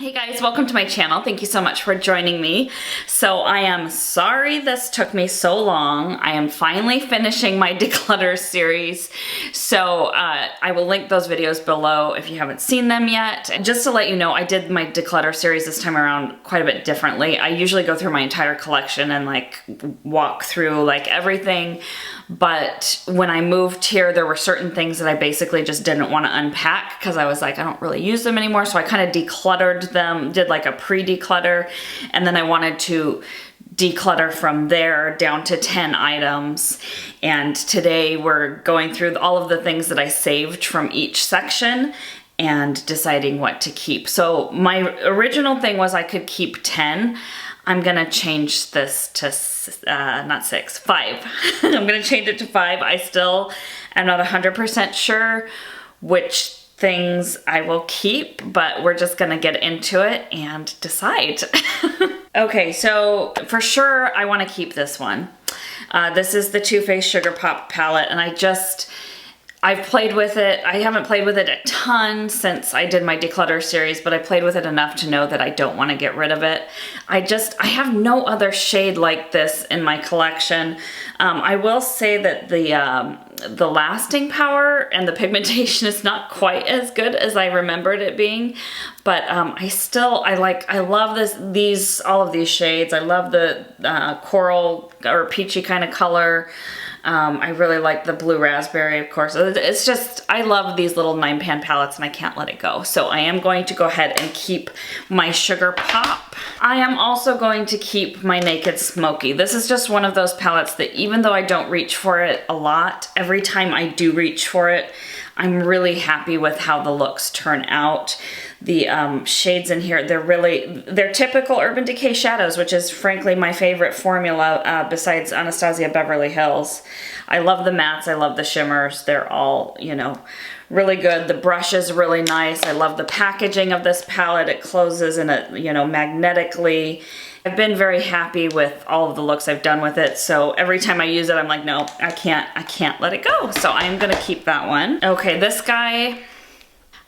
Hey guys, welcome to my channel. Thank you so much for joining me. So I am sorry this took me so long. I am finally finishing my Declutter series. So I will link those videos below if you haven't seen them yet. And just to let you know, I did my Declutter series this time around quite a bit differently. I usually go through my entire collection and like walk through like everything. But when I moved here, there were certain things that I basically just didn't want to unpack because I was like, I don't really use them anymore. So I kind of decluttered them, did like a pre-declutter, and then I wanted to declutter from there down to 10 items. And today we're going through all of the things that I saved from each section and deciding what to keep. So my original thing was I could keep 10. I'm gonna change this to not 6, 5. I'm gonna change it to 5. I still am not 100% sure which things I will keep, but we're just gonna get into it and decide. Okay, so for sure I wanna keep this one. This is the Too Faced Sugar Pop palette, and I've played with it. I haven't played with it a ton since I did my Declutter series, but I played with it enough to know that I don't want to get rid of it. I have no other shade like this in my collection. I will say that the lasting power and the pigmentation is not quite as good as I remembered it being, but I love all of these shades. I love the coral or peachy kind of color. I really like the blue raspberry, of course. It's just, I love these little 9-pan palettes and I can't let it go. So I am going to go ahead and keep my Sugar Pop. I am also going to keep my Naked Smoky. This is just one of those palettes that even though I don't reach for it a lot, every time I do reach for it, I'm really happy with how the looks turn out. The shades in here, they're typical Urban Decay shadows, which is frankly my favorite formula besides Anasazi Beverly Hills. I love the mattes, I love the shimmers. They're all, really good. The brush is really nice. I love the packaging of this palette. It closes in a, magnetically. I've been very happy with all of the looks I've done with it. So every time I use it, I'm like, no, I can't let it go. So I'm gonna keep that one. Okay, this guy,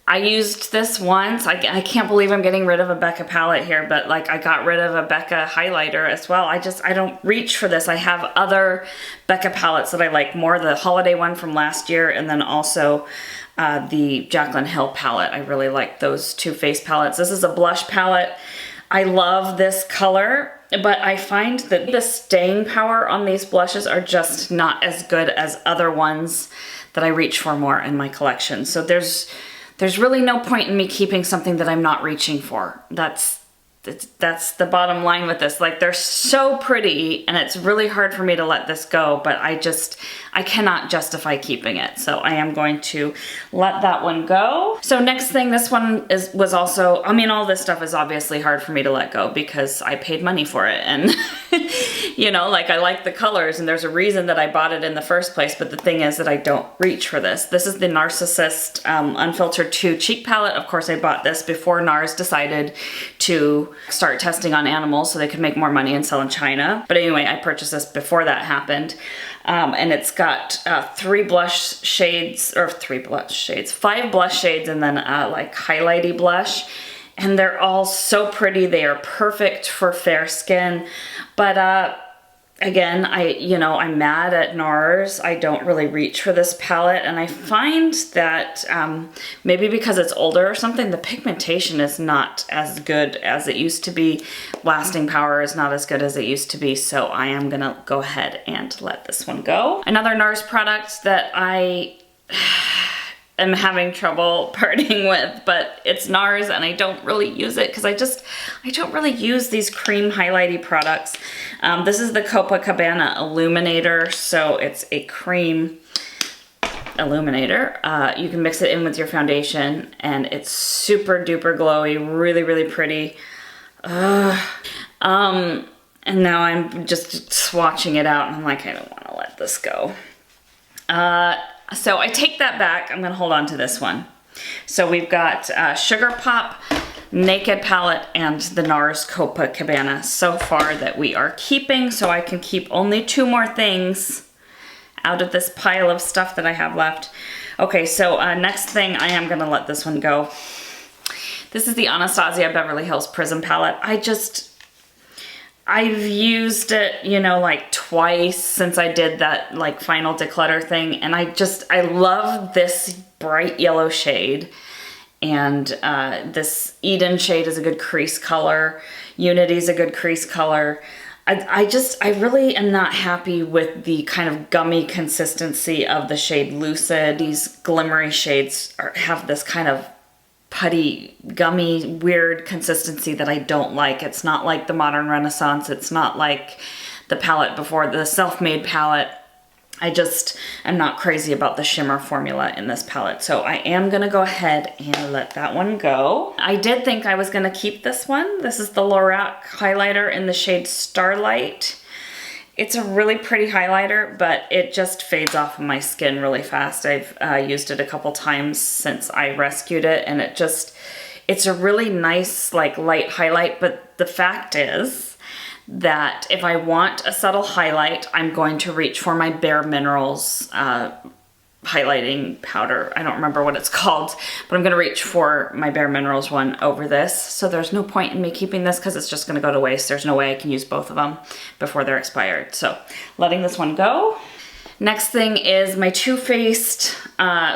I used this once. I can't believe I'm getting rid of a Becca palette here, but like I got rid of a Becca highlighter as well. I don't reach for this. I have other Becca palettes that I like more, the holiday one from last year, and then also the Jaclyn Hill palette. I really like those Too Faced palettes. This is a blush palette. I love this color, but I find that the staying power on these blushes are just not as good as other ones that I reach for more in my collection. So there's really no point in me keeping something that I'm not reaching for. That's the bottom line with this. Like, they're so pretty and it's really hard for me to let this go, but I cannot justify keeping it. So I am going to let that one go. So next thing, this one was also, all this stuff is obviously hard for me to let go because I paid money for it. And I like the colors and there's a reason that I bought it in the first place. But the thing is that I don't reach for this. This is the Narcissist Unfiltered 2 Cheek Palette. Of course, I bought this before Nars decided to start testing on animals so they could make more money and sell in China. But anyway, I purchased this before that happened. And it's got 5 blush shades, and then like highlighty blush. And they're all so pretty. They are perfect for fair skin. But again, I'm mad at Nars. I don't really reach for this palette, and I find that maybe because it's older or something, the pigmentation is not as good as it used to be. Lasting power is not as good as it used to be, so I am gonna go ahead and let this one go. Another Nars product that I am having trouble parting with, but it's Nars and I don't really use it because I don't really use these cream highlighty products. This is the Copacabana Illuminator, so it's a cream illuminator. You can mix it in with your foundation and it's super duper glowy, really, really pretty. And now I'm just swatching it out and I'm like, I don't want to let this go. So I take that back. I'm gonna hold on to this one. So we've got Sugar Pop, Naked palette, and the Nars Copacabana so far that we are keeping, so I can keep only 2 more things out of this pile of stuff that I have left. Okay, so next thing, I am gonna let this one go. This is the Anasazi Beverly Hills Prism palette. I've used it, you know, like twice since I did that like final declutter thing. And I love this bright yellow shade. And this Eden shade is a good crease color. Unity's a good crease color. I really am not happy with the kind of gummy consistency of the shade Lucid. These glimmery shades have this kind of putty, gummy, weird consistency that I don't like. It's not like the Modern Renaissance. It's not like the palette before, the Self-Made palette. I'm not crazy about the shimmer formula in this palette. So I am gonna go ahead and let that one go. I did think I was gonna keep this one. This is the Lorac highlighter in the shade Starlight. It's a really pretty highlighter, but it just fades off of my skin really fast. I've used it a couple times since I rescued it, and it's a really nice like light highlight, but the fact is that if I want a subtle highlight, I'm going to reach for my Bare Minerals highlighting powder. I don't remember what it's called, but I'm going to reach for my Bare Minerals one over this. So there's no point in me keeping this because it's just going to go to waste. There's no way I can use both of them before they're expired. So letting this one go. Next thing is my Too Faced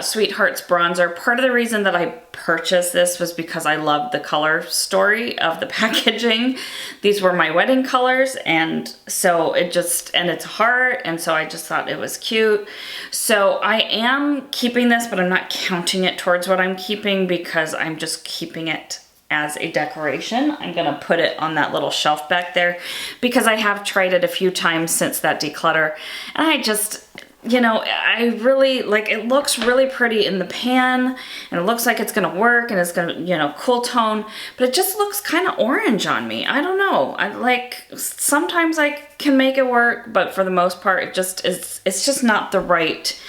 Sweethearts bronzer. Part of the reason that I purchased this was because I loved the color story of the packaging. These were my wedding colors, and so and it's heart, and so I just thought it was cute. So I am keeping this, but I'm not counting it towards what I'm keeping because I'm just keeping it as a decoration. I'm gonna put it on that little shelf back there because I have tried it a few times since that declutter, and I just, you know, I really like, it looks really pretty in the pan and it looks like it's gonna work and it's gonna, you know, cool tone, but it just looks kind of orange on me. I don't know. I like, sometimes I can make it work, but for the most part it just is, it's just not the right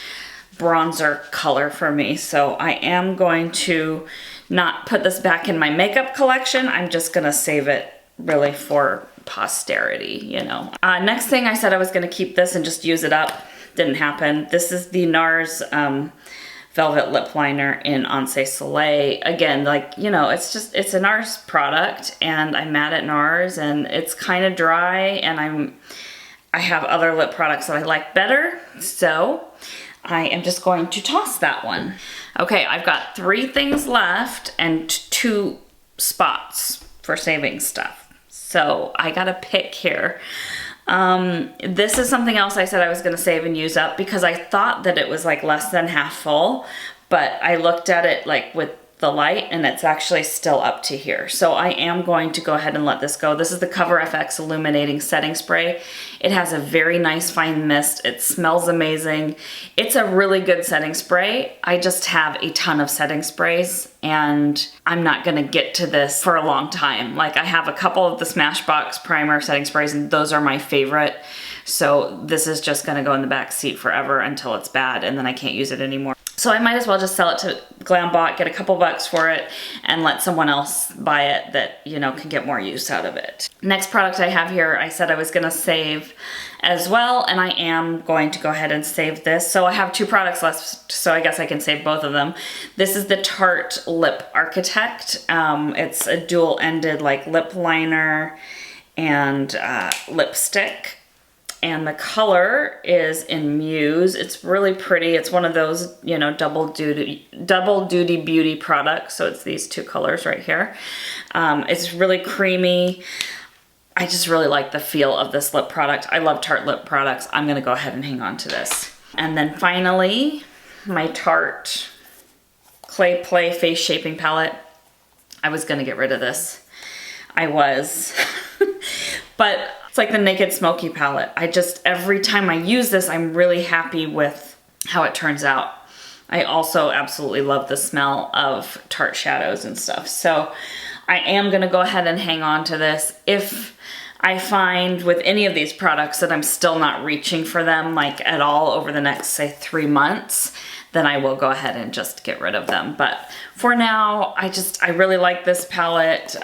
bronzer color for me. So I am going to not put this back in my makeup collection. I'm just gonna save it really for posterity, you know. Next thing, I said I was gonna keep this and just use it up. Didn't happen. This is the Nars Velvet Lip Liner in Once Soleil. Again, like, you know, it's a Nars product, and I'm mad at Nars, and it's kind of dry, and I have other lip products that I like better, so I am just going to toss that one. Okay, I've got 3 things left and 2 spots for saving stuff. So I gotta pick here. This is something else I said I was gonna save and use up because I thought that it was like less than half full, but I looked at it like with the light and it's actually still up to here. So I am going to go ahead and let this go. This is the Cover FX Illuminating Setting Spray. It has a very nice fine mist. It smells amazing. It's a really good setting spray. I just have a ton of setting sprays and I'm not gonna get to this for a long time. Like, I have a couple of the Smashbox primer setting sprays and those are my favorite. So this is just gonna go in the back seat forever until it's bad and then I can't use it anymore. So I might as well just sell it to GlamBot, get a couple bucks for it, and let someone else buy it that, you know, can get more use out of it. Next product I have here, I said I was gonna save as well, and I am going to go ahead and save this. So I have 2 products left, so I guess I can save both of them. This is the Tarte Lip Architect. It's a dual-ended like lip liner and lipstick. And the color is in Muse. It's really pretty. It's one of those, you know, double duty beauty products. So it's these 2 colors right here. It's really creamy. I just really like the feel of this lip product. I love Tarte lip products. I'm gonna go ahead and hang on to this. And then finally, my Tarte Clay Play Face Shaping Palette. I was gonna get rid of this. I was, but it's like the Naked Smoky palette. Every time I use this, I'm really happy with how it turns out. I also absolutely love the smell of Tarte shadows and stuff. So I am gonna go ahead and hang on to this. If I find with any of these products that I'm still not reaching for them like at all over the next, say, 3 months, then I will go ahead and just get rid of them. But for now, I really like this palette.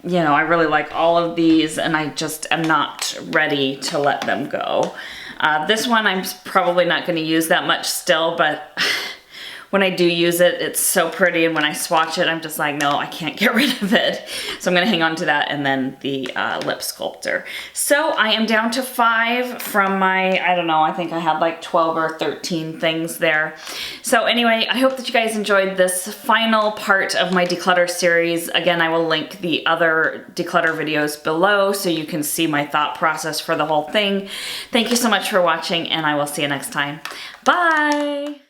You know, I really like all of these and I just am not ready to let them go. This one I'm probably not going to use that much still, but when I do use it, it's so pretty, and when I swatch it, I'm just like, no, I can't get rid of it. So I'm gonna hang on to that, and then the lip sculptor. So I am down to 5 from my, I don't know, I think I had like 12 or 13 things there. So anyway, I hope that you guys enjoyed this final part of my declutter series. Again, I will link the other declutter videos below so you can see my thought process for the whole thing. Thank you so much for watching, and I will see you next time. Bye!